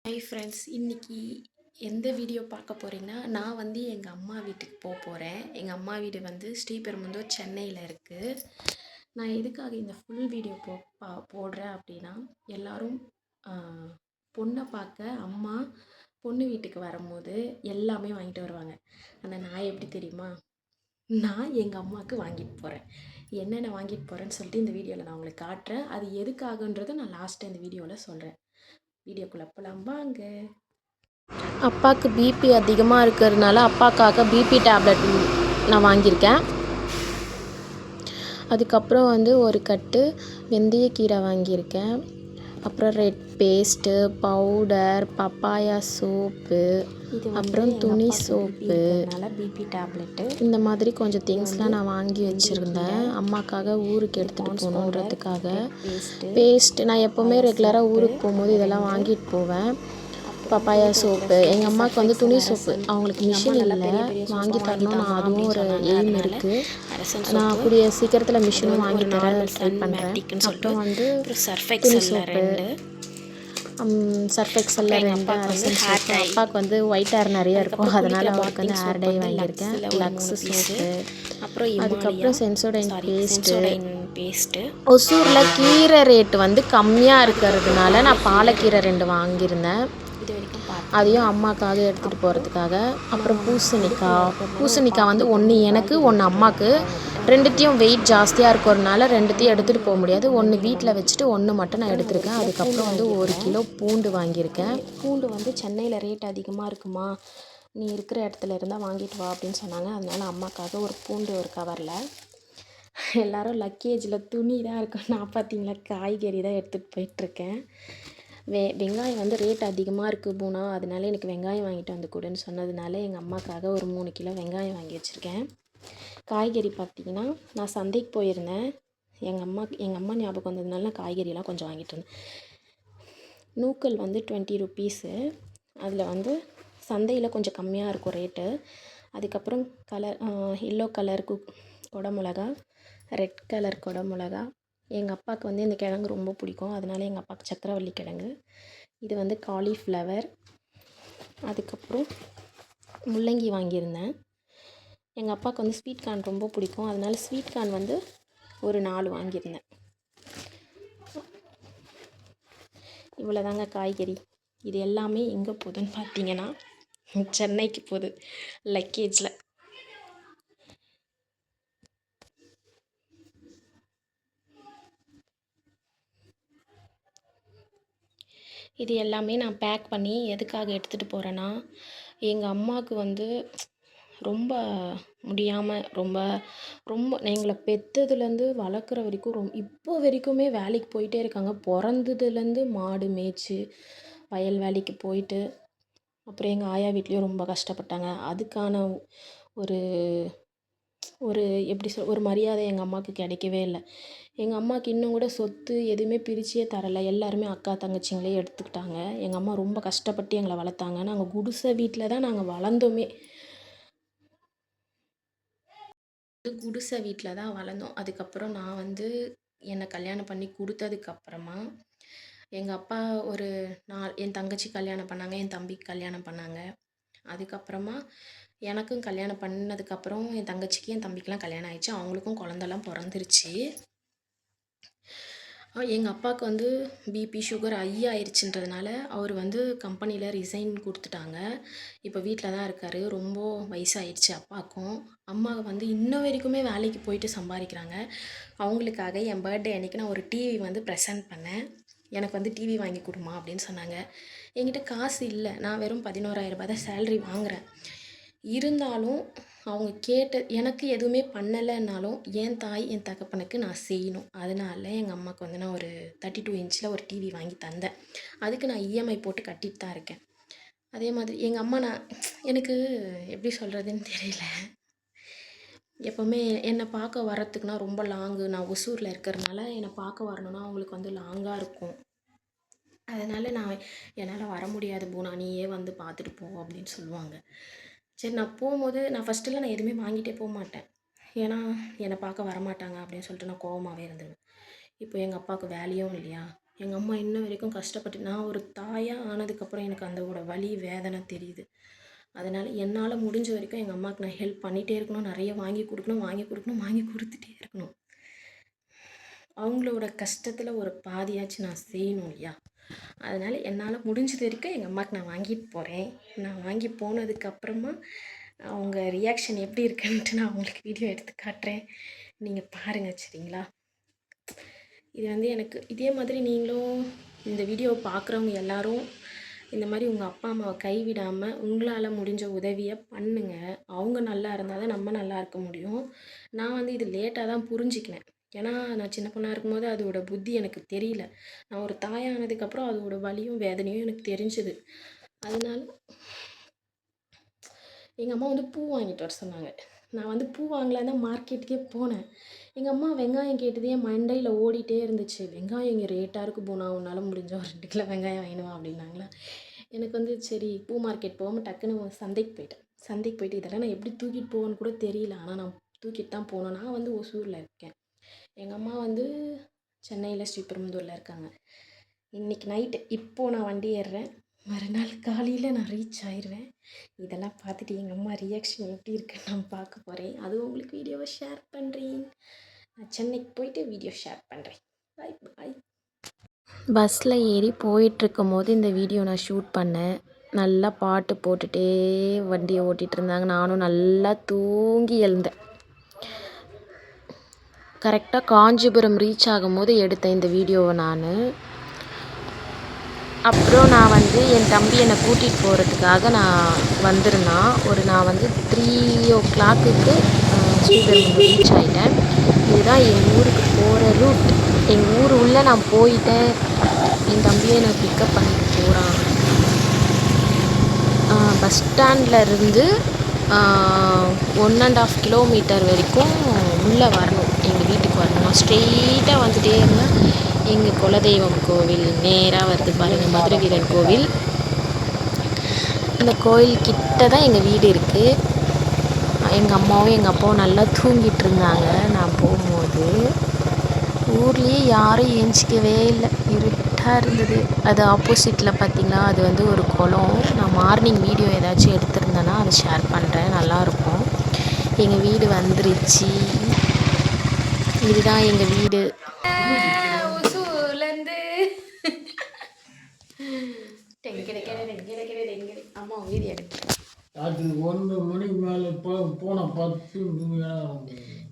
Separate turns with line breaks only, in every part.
Hi friends, இன்றைக்கி எந்த video பார்க்க போகிறீங்கன்னா, நான் வந்து எங்கள் அம்மா வீட்டுக்கு போகிறேன். எங்கள் அம்மா வீடு வந்து ஸ்ரீபெரும்புதூர் சென்னையில் இருக்குது. நான் எதுக்காக இந்த ஃபுல் வீடியோ போடுறேன் அப்படின்னா, எல்லோரும் பொண்ணை பார்க்க அம்மா பொண்ணு வீட்டுக்கு வரும்போது எல்லாமே வாங்கிட்டு வருவாங்க. ஆனால் நான் எப்படி தெரியுமா, நான் எங்கள் அம்மாவுக்கு வாங்கிட்டு போகிறேன். என்னென்ன வாங்கிட்டு போகிறேன்னு சொல்லிட்டு இந்த வீடியோவில் நான் உங்களுக்கு காட்டுறேன். அது எதுக்காகன்றதை நான் லாஸ்ட்டாக இந்த வீடியோவில் சொல்கிறேன். வீடியோக்குள்ளே போகலாம் வாங்க. அப்பாவுக்கு பிபி அதிகமாக இருக்கிறதுனால அப்பாவுக்காக பிபி டேப்லெட் நான் வாங்கியிருக்கேன். அதுக்கப்புறம் வந்து ஒரு கட்டு வெந்தயக்கீரை வாங்கியிருக்கேன். அப்புறம் red paste, powder, papaya soap, அப்புறம் துணி சோப்பு, பிபி டேப்லெட்டு, இந்த மாதிரி கொஞ்சம் திங்ஸ்லாம் நான் வாங்கி வச்சுருந்தேன். அம்மாக்காக ஊருக்கு எடுத்துகிட்டு போகணுன்றதுக்காக. பேஸ்ட்டு நான் எப்போவுமே ரெகுலராக ஊருக்கு போகும்போது இதெல்லாம் வாங்கிட்டு போவேன். பப்பாயா சோப்பு, எங்கள் அம்மாவுக்கு வந்து துணி சோப்பு அவங்களுக்கு மிஷின் இல்லை, வாங்கி தரணும். நான் அதுவும் ஒரு எய்ம் இருக்குது. நான் கூடிய சீக்கிரத்தில் மிஷினும் வாங்கி தர ட்ரை பண்ணுறேன். அப்புறம் வந்து துணி சோப்பு, சர்ஃப் எக்ஸலில் 2 அரசன் சோப்பு. அப்பாவுக்கு வந்து ஒயிட் ஹேர் நிறையா இருக்கும், அதனால் அவருக்கு வந்து ஹேர் டை வாங்கியிருக்கேன். லக்ஸு சோப்பு, அதுக்கப்புறம் சென்சோடைன் பேஸ்ட்டு. ஒசூரில் கீரை ரேட்டு வந்து கம்மியாக இருக்கிறதுனால நான் பாலக்கீரை 2 வாங்கியிருந்தேன். அதையும் அம்மாக்காக எடுத்துகிட்டு போகிறதுக்காக. அப்புறம் பூசணிக்காய் வந்து ஒன்று எனக்கு, ஒன்று அம்மாவுக்கு. ரெண்டுத்தையும் வெயிட் ஜாஸ்தியாக இருக்கிறதுனால ரெண்டுத்தையும் எடுத்துகிட்டு போக முடியாது. ஒன்று வீட்டில் வச்சுட்டு ஒன்று மட்டும் நான் எடுத்திருக்கேன். அதுக்கப்புறம் வந்து 1 கிலோ பூண்டு வாங்கியிருக்கேன். பூண்டு வந்து சென்னையில் ரேட் அதிகமாக இருக்குமா, நீ இருக்கிற இடத்துல இருந்தால் வாங்கிட்டு வா அப்படின்னு சொன்னாங்க. அதனால் அம்மாக்காக ஒரு பூண்டு ஒரு கவரில். எல்லோரும் லக்கேஜில் துணி தான் இருக்கும், நான் பார்த்தீங்களா காய்கறி தான் எடுத்துகிட்டு போயிட்டுருக்கேன். வெங்காயம் வந்து ரேட் அதிகமாக இருக்குது பூனா, அதனால எனக்கு வெங்காயம் வாங்கிட்டு வந்து கொடுன்னு சொன்னதுனால எங்கள் அம்மாக்காக ஒரு 3 கிலோ வெங்காயம் வாங்கி வச்சுருக்கேன். காய்கறி பார்த்திங்கன்னா, நான் சந்தைக்கு போயிருந்தேன். எங்கள் அம்மா ஞாபகம் வந்ததுனால நான் காய்கறியெல்லாம் கொஞ்சம் வாங்கிட்டு வந்தேன். நூக்கல் வந்து 20 ருப்பீஸு. அதில் வந்து சந்தையில் கொஞ்சம் கம்மியாக இருக்கும் ரேட்டு. அதுக்கப்புறம் எல்லோ கலர் குடமிளகா, ரெட் கலர் குடமிளகா. எங்கள் அப்பாவுக்கு வந்து இந்த கிழங்கு ரொம்ப பிடிக்கும், அதனால எங்கள் அப்பாவுக்கு சக்கரவள்ளி கிழங்கு. இது வந்து காலிஃப்ளவர். அதுக்கப்புறம் முள்ளங்கி வாங்கியிருந்தேன். எங்கள் அப்பாவுக்கு வந்து ஸ்வீட் கார்ன் ரொம்ப பிடிக்கும், அதனால ஸ்வீட் கார்ன் வந்து ஒரு 4 வாங்கியிருந்தேன். இவ்வளோதாங்க காய்கறி. இது எல்லாமே எங்கே போகுதுன்னு பார்த்தீங்கன்னா, சென்னைக்கு போகுது லக்கேஜில். இது எல்லாமே நான் பேக் பண்ணி எதுக்காக எடுத்துகிட்டு போகிறேன்னா, எங்கள் அம்மாவுக்கு வந்து ரொம்ப முடியாமல் ரொம்ப எங்களை பெற்றதுலேருந்து வளர்க்குற வரைக்கும் இப்போ வரைக்குமே வேலைக்கு போயிட்டே இருக்காங்க. பிறந்ததுலேருந்து மாடு மேய்ச்சி வயல் வேலைக்கு போயிட்டு, அப்புறம் எங்கள் ஆயா வீட்லேயும் ரொம்ப கஷ்டப்பட்டாங்க. அதுக்கான ஒரு எப்படி ஒரு மரியாதை எங்கள் அம்மாவுக்கு கிடைக்கவே இல்லை. எங்கள் அம்மாவுக்கு இன்னும் கூட சொத்து எதுவுமே பிரித்தே தரலை, எல்லாருமே அக்கா தங்கச்சிங்களே எடுத்துக்கிட்டாங்க. எங்கள் அம்மா ரொம்ப கஷ்டப்பட்டு எங்களை வளர்த்தாங்க. நாங்கள் குடிசை வீட்டில் தான் நாங்கள் வளர்ந்தோமே, குடிசை வீட்டில் தான் வளர்ந்தோம். அதுக்கப்புறம் நான் வந்து என்னை கல்யாணம் பண்ணி கொடுத்ததுக்கப்புறமா எங்கள் அப்பா என் தங்கச்சி கல்யாணம் பண்ணாங்க, என் தம்பிக்கு கல்யாணம் பண்ணாங்க. அதுக்கப்புறமா எனக்கும் கல்யாணம் பண்ணதுக்கப்புறம் என் தங்கச்சிக்கு என் தம்பிக்கெலாம் கல்யாணம் ஆயிடுச்சு. அவங்களுக்கும் குழந்தலாம் பிறந்துருச்சு. எங்கள் அப்பாவுக்கு வந்து பிபி சுகர் ஹை ஆயிடுச்சுன்றதுனால அவர் வந்து கம்பெனியில் ரிசைன் கொடுத்துட்டாங்க. இப்போ வீட்டில் தான் இருக்கார். ரொம்ப வயசாகிடுச்சு அப்பாவுக்கும். அம்மா வந்து இன்ன வரைக்குமே வேலைக்கு போயிட்டு சம்பாதிக்கிறாங்க. அவங்களுக்காக என் பர்த்டே அன்றைக்கி நான் ஒரு டிவி வந்து ப்ரெசென்ட் பண்ணேன். எனக்கு வந்து டிவி வாங்கி கொடுமா அப்படின்னு சொன்னாங்க. என்கிட்ட காசு இல்லை, நான் வெறும் 11,000 ரூபாய் தான் சேல்ரி வாங்குகிறேன். இருந்தாலும் அவங்க எனக்கு எதுவுமே பண்ணலைன்னாலும் என் தாய் என் தகப்பனுக்கு நான் செய்யணும். அதனால எங்கள் அம்மாவுக்கு வந்து நான் ஒரு 32 இன்ச்சில் ஒரு டிவி வாங்கி தந்தேன். அதுக்கு நான் இஎம்ஐ போட்டு கட்டிட்டு தான் இருக்கேன். அதே மாதிரி எங்கள் அம்மா எனக்கு எப்படி சொல்கிறதுன்னு தெரியல, எப்போவுமே என்னை பார்க்க வரத்துக்குனா ரொம்ப லாங்கு. நான் ஒசூரில் இருக்கிறதுனால என்னை பார்க்க வரணுன்னா அவங்களுக்கு வந்து லாங்காக இருக்கும். அதனால் என்னால் வர முடியாது பூனா, நீயே வந்து பார்த்துட்டு போ அப்படின்னு சொல்லுவாங்க. சரி, நான் போகும்போது நான் ஃபஸ்ட்டெல்லாம் நான் எதுவுமே வாங்கிட்டே போக மாட்டேன். ஏன்னா என்னை பார்க்க வரமாட்டாங்க அப்படின்னு சொல்லிட்டு நான் கோவமாகவே இருந்துருவேன். இப்போ எங்கள் அப்பாவுக்கு வேலையும் இல்லையா, எங்கள் அம்மா இன்ன வரைக்கும் கஷ்டப்பட்டு, நான் ஒரு தாயாக ஆனதுக்கப்புறம் எனக்கு அதோட வலி வேதனை தெரியுது. அதனால் என்னால் முடிஞ்ச வரைக்கும் எங்கள் அம்மாவுக்கு நான் ஹெல்ப் பண்ணிகிட்டே இருக்கணும், நிறைய வாங்கி கொடுத்துட்டே இருக்கணும். அவங்களோட கஷ்டத்தில் ஒரு பாதியாச்சும் நான் செய்யணும் இல்லையா? அதனால் என்னால் முடிஞ்சது வரைக்கும் எங்கள் அம்மாவுக்கு நான் வாங்கிட்டு போகிறேன். நான் வாங்கி போனதுக்கப்புறமா அவங்க ரியாக்ஷன் எப்படி இருக்குன்ட்டு நான் உங்களுக்கு வீடியோ எடுத்து காட்டுறேன், நீங்கள் பாருங்கள் சரிங்களா? இது வந்து எனக்கு இதே மாதிரி நீங்களும் இந்த வீடியோவை பார்க்குறவங்க எல்லோரும் இந்த மாதிரி உங்கள் அப்பா அம்மாவை கைவிடாமல் உங்களால் முடிஞ்ச உதவியை பண்ணுங்கள். அவங்க நல்லா இருந்தால் தான் நம்ம நல்லா இருக்க முடியும். நான் வந்து இது லேட்டாக தான் புரிஞ்சிக்கினேன். ஏன்னா நான் சின்ன பொண்ணாக இருக்கும்போது அதோட புத்தி எனக்கு தெரியல. நான் ஒரு தாயானதுக்கப்புறம் அதோட வலியும் வேதனையும் எனக்கு தெரிஞ்சுது. அதனால எங்கள் அம்மா வந்து பூ வாங்கிட்டு வர சொன்னாங்க. நான் வந்து பூ வாங்கலான்னு தான் மார்க்கெட்டுக்கே போனேன். எங்கள் அம்மா வெங்காயம் கேட்டதே மண்டையில் ஓடிட்டே இருந்துச்சு. வெங்காயம் இங்கே ரேட்டாக இருக்குது போனா, உன்னால் முடிஞ்ச ஒரு 2 கிலோ வெங்காயம் வாங்கினுவா அப்படின்னாங்களா. எனக்கு வந்து சரி பூ மார்க்கெட் போகாமல் டக்குன்னு சந்தைக்கு போயிட்டு இதெல்லாம் நான் எப்படி தூக்கிட்டு போவேன்னு கூட தெரியல. ஆனால் நான் தூக்கிட்டு தான் போனேன். நான் வந்து ஒசூரில் இருக்கேன். எங்கள் அம்மா வந்து சென்னையில் ஸ்ரீபெரும்புதூரில் இருக்காங்க. இன்றைக்கி நைட்டு இப்போது நான் வண்டி ஏறுறேன், மறுநாள் காலையில் நான் ரீச் ஆயிடுவேன். இதெல்லாம் பார்த்துட்டு எங்கள் அம்மா ரியாக்ஷன் எப்படி இருக்குன்னு நான் பார்க்க போகிறேன். அதுவும் உங்களுக்கு வீடியோவை ஷேர் பண்ணுறேன். நான் சென்னைக்கு போயிட்டு வீடியோ ஷேர் பண்ணுறேன். பாய். பஸ்ஸில் ஏறி போயிட்டுருக்கும் போது இந்த வீடியோ நான் ஷூட் பண்ணேன். நல்லா பாட்டு போட்டுகிட்டே வண்டியை ஓட்டிகிட்டு இருந்தாங்க. நானும் நல்லா தூங்கி எழுந்தேன். கரெக்டாக காஞ்சிபுரம் ரீச் ஆகும்போது எடுத்தேன் இந்த வீடியோவை நான். அப்புறம் நான் வந்து என் தம்பி என்னை கூட்டிகிட்டு போகிறதுக்காக நான் வந்திருந்தான். நான் வந்து 3 o'clock ஸ்ரீபெரும்புதூர் ரீச் ஆகிட்டேன். இதுதான் எங்கள் ஊருக்கு போகிற ரூட். எங்கள் ஊர் உள்ளே நான் போயிட்டேன். என் தம்பியை என்னை பிக்கப் பண்ணிட்டு போகிறான். பஸ் ஸ்டாண்டில் இருந்து 1.5 கிலோமீட்டர் வரைக்கும் உள்ளே வரணும். எங்கள் வீட்டுக்கு வரணும். நான் ஸ்ட்ரெயிட்டாக வந்துகிட்டே இருந்தேன். எங்கள் குலதெய்வம் கோவில் நேராக வருது பாருங்கள், மதுரை வீரன் கோவில். இந்த கோயில் கிட்ட தான் எங்கள் வீடு இருக்குது. எங்கள் அம்மாவும் எங்கள் அப்பாவும் நல்லா தூங்கிட்டு இருந்தாங்க நான் போகும்போது. ஊர்லேயே யாரும் ஏஞ்சிக்கவே இல்லை, இருட்டாக இருந்தது. அது ஆப்போசிட்டில் பார்த்திங்கன்னா அது வந்து ஒரு குளம். நான் மார்னிங் வீடியோ ஏதாச்சும் எடுத்திருந்தேன்னா அதை ஷேர் பண்ணுறேன், நல்லாயிருக்கும். எங்கள் வீடு வந்துருச்சு. இதுதான் எங்கள் வீடு. அம்மா வீடியோ எடுக்கிறேன்.
அது 1 மணிக்கு மேலே போனால் 10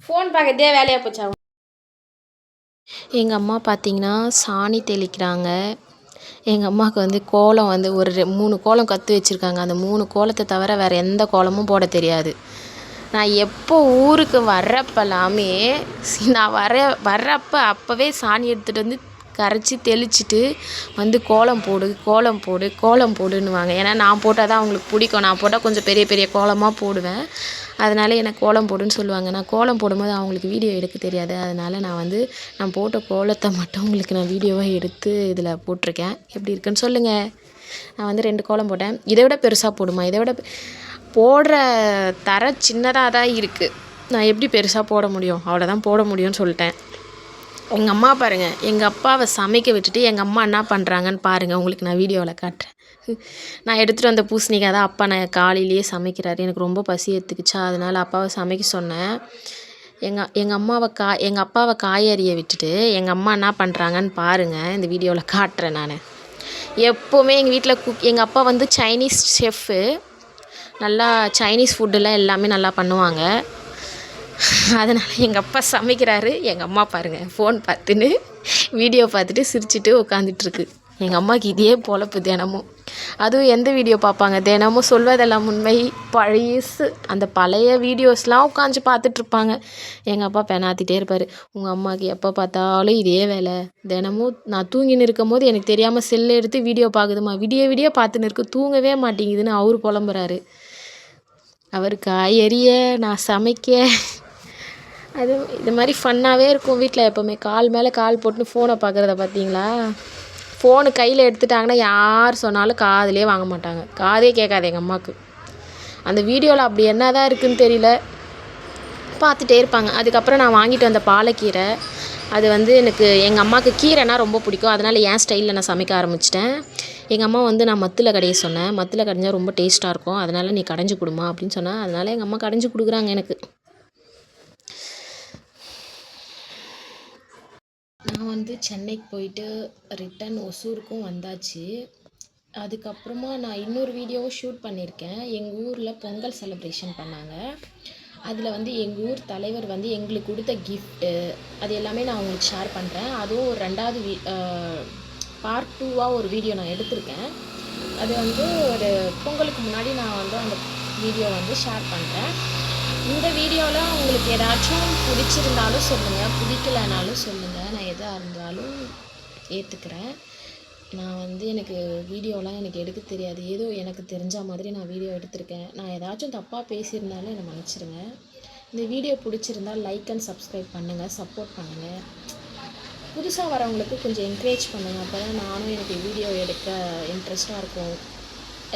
ஃபோன் பார்க்கறதே வேலையாக போச்சா? எங்கள் அம்மா பார்த்திங்கன்னா சாணி தெளிக்கிறாங்க. எங்கள் அம்மாவுக்கு வந்து கோலம் வந்து ஒரு 3 கோலம் கற்று வச்சுருக்காங்க. அந்த 3 கோலத்தை தவிர வேறு எந்த கோலமும் போட தெரியாது. நான் எப்போ ஊருக்கு வர்றப்பெல்லாமே நான் வர்றப்போ அப்போவே சாணி எடுத்துகிட்டு வந்து கரைச்சி தெளிச்சிட்டு வந்து கோலம் போடுன்னுவாங்க. ஏன்னா நான் போட்டால் தான் அவங்களுக்கு பிடிக்கும். நான் போட்டால் கொஞ்சம் பெரிய பெரிய கோலமாக போடுவேன். அதனால் எனக்கு கோலம் போடுன்னு சொல்லுவாங்க. நான் கோலம் போடும்போது அவங்களுக்கு வீடியோ எடுக்க தெரியாது. அதனால் நான் போட்ட கோலத்தை மட்டும் உங்களுக்கு நான் வீடியோவாக எடுத்து இதில் போட்டிருக்கேன். எப்படி இருக்குன்னு சொல்லுங்கள். நான் வந்து 2 கோலம் போட்டேன். இதை விட பெருசாக போடுமா? இதை விட போடுற தர சின்னதாக தான் இருக்குது. நான் எப்படி பெருசாக போட முடியும்? அவ்வளோதான் போட முடியும்னு சொல்லிட்டேன். எங்கள் அம்மா பாருங்கள், எங்கள் அப்பாவை சமைக்க விட்டுட்டு எங்கள் அம்மா என்ன பண்ணுறாங்கன்னு பாருங்கள். உங்களுக்கு நான் வீடியோவில் காட்டுறேன். நான் எடுத்துகிட்டு வந்த பூசணிக்காய் தான் அப்பா நான் காலையிலேயே சமைக்கிறாரு. எனக்கு ரொம்ப பசி எடுத்துக்கிச்சா, அதனால் அப்பாவை சமைக்க சொன்னேன். எங்கள் அப்பாவை காய் அரிய விட்டுட்டு எங்கள் அம்மா என்ன பண்ணுறாங்கன்னு பாருங்கள். இந்த வீடியோவில் காட்டுறேன் நான். எப்போவுமே எங்கள் வீட்டில் எங்கள் அப்பா வந்து சைனீஸ் ஷெஃப்பு. நல்லா சைனீஸ் ஃபுட்டெல்லாம் எல்லாமே நல்லா பண்ணுவாங்க. அதனால் எங்கள் அப்பா சமைக்கிறாரு. எங்கள் அம்மா பாருங்கள் ஃபோன் பார்த்துன்னு வீடியோ பார்த்துட்டு சிரிச்சுட்டு உட்காந்துட்ருக்கு. எங்கள் அம்மாவுக்கு இதே பொழப்பு தினமும். அதுவும் எந்த வீடியோ பார்ப்பாங்க? தினமும் சொல்வதெல்லாம் உண்மை, பழசு அந்த பழைய வீடியோஸ்லாம் உட்காந்து பார்த்துட்ருப்பாங்க. எங்கள் அப்பா பெணாத்திட்டே இருப்பார். உங்கள் அம்மாவுக்கு எப்போ பார்த்தாலும் இதே வேலை. தினமும் நான் தூங்கின்னு இருக்கும் போது எனக்கு தெரியாமல் செல்லை எடுத்து வீடியோ பார்க்குதுமா, விடிய பார்த்துன்னு இருக்கு, தூங்கவே மாட்டேங்குதுன்னு அவர் புலம்புறாரு. அவர் காய் எறிய, நான் சமைக்க, அது இது மாதிரி ஃபன்னாகவே இருக்கும் வீட்டில். எப்போவுமே கால் மேலே கால் போட்டுன்னு ஃபோனை பார்க்குறத பார்த்தீங்களா? ஃபோனு கையில் எடுத்துட்டாங்கன்னா யார் சொன்னாலும் காதுலேயே வாங்க மாட்டாங்க. காதே கேட்காது எங்கள் அம்மாவுக்கு. அந்த வீடியோவில் அப்படி என்ன தான் இருக்குதுன்னு தெரியல, பார்த்துட்டே இருப்பாங்க. அதுக்கப்புறம் நான் வாங்கிட்டு வந்த பாலக்கீரை அது வந்து எனக்கு எங்கள் அம்மாவுக்கு கீரைனா ரொம்ப பிடிக்கும். அதனால் என் ஸ்டைலில் நான் சமைக்க ஆரம்பிச்சிட்டேன். எங்கள் அம்மா வந்து நான் மத்தில் கடைய சொன்னேன். மத்தில் கடைஞ்சா ரொம்ப டேஸ்ட்டாக இருக்கும், அதனால் நீ கடைஞ்சி கொடுமா அப்படின்னு சொன்னேன். அதனால் எங்கள் அம்மா கடைஞ்சி கொடுக்குறாங்க எனக்கு. நான் வந்து சென்னைக்கு போயிட்டு ரிட்டன் ஒசூருக்கும் வந்தாச்சு. அதுக்கப்புறமா நான் இன்னொரு வீடியோவும் ஷூட் பண்ணியிருக்கேன். எங்கள் ஊரில் பொங்கல் செலிப்ரேஷன் பண்ணாங்க. அதில் வந்து எங்கள் ஊர் தலைவர் வந்து எங்களுக்கு கொடுத்த கிஃப்ட்டு அது எல்லாமே நான் உங்களுக்கு ஷேர் பண்ணுறேன். அதுவும் ஒரு 2வது பார்ட் 2வாக ஒரு வீடியோ நான் எடுத்திருக்கேன். அது வந்து ஒரு பொங்கலுக்கு முன்னாடி நான் வந்து அந்த வீடியோ வந்து ஷேர் பண்ணுறேன். இந்த வீடியோவில் உங்களுக்கு ஏதாச்சும் பிடிச்சிருந்தாலும் சொல்லுங்கள், பிடிக்கலனாலும் சொல்லுங்கள். நான் எதாக இருந்தாலும் ஏற்றுக்கிறேன். நான் வந்து எனக்கு வீடியோலாம் எனக்கு எடுக்க தெரியாது. ஏதோ எனக்கு தெரிஞ்ச மாதிரி நான் வீடியோ எடுத்திருக்கேன். நான் ஏதாச்சும் தப்பாக பேசியிருந்தாலும் என்னை மன்னிச்சிடுங்க. இந்த வீடியோ பிடிச்சிருந்தால் லைக் அண்ட் சப்ஸ்கிரைப் பண்ணுங்கள், சப்போர்ட் பண்ணுங்கள். புதுசாக வரவங்களுக்கு கொஞ்சம் என்கரேஜ் பண்ணுங்கள். அப்போ தான் நானும் எனக்கு வீடியோ எடுக்க இன்ட்ரெஸ்ட்டாக இருக்கும்.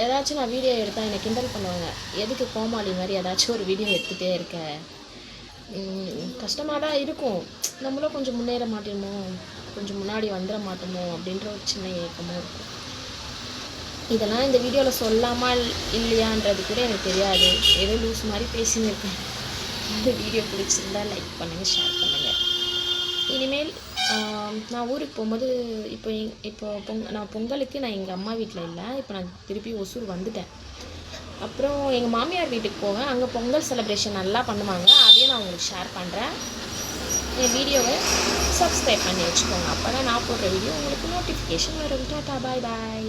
ஏதாச்சும் நான் வீடியோ எடுத்தால் என்னை கிண்டல் பண்ணுவாங்க, எதுக்கு கோமாளி மாதிரி ஏதாச்சும் ஒரு வீடியோ எடுத்துகிட்டே இருக்க. கஷ்டமாக தான் இருக்கும். நம்மளும் கொஞ்சம் முன்னேற மாட்டோமோ, கொஞ்சம் முன்னாடி வந்துட மாட்டோமோ அப்படின்ற ஒரு சின்ன ஏக்கமும் இருக்கும். இதெல்லாம் இந்த வீடியோவில் சொல்லாமா இல்லையான்றது கூட எனக்கு தெரியாது. ஏதோ லூஸ் மாதிரி பேசின்னு இருக்கேன். இந்த வீடியோ பிடிச்சிருந்தா லைக் பண்ணுங்கள், ஷேர் பண்ணுங்கள். இனிமேல் நான் ஊருக்கு போகும்போது நான் பொங்கலுக்கு நான் எங்கள் அம்மா வீட்டில் இல்லை. இப்போ நான் திருப்பி ஒசூர் வந்துட்டேன். அப்புறம் எங்கள் மாமியார் வீட்டுக்கு போவேன். அங்கே பொங்கல் செலிப்ரேஷன் நல்லா பண்ணுவாங்க. அதையும் நான் உங்களுக்கு ஷேர் பண்ணுறேன். என் வீடியோவை சப்ஸ்கிரைப் பண்ணி வச்சுக்கோங்க. அப்போ தான் நான் போடுற வீடியோ உங்களுக்கு நோட்டிஃபிகேஷன் வரும். டாடா, பாய் பாய்.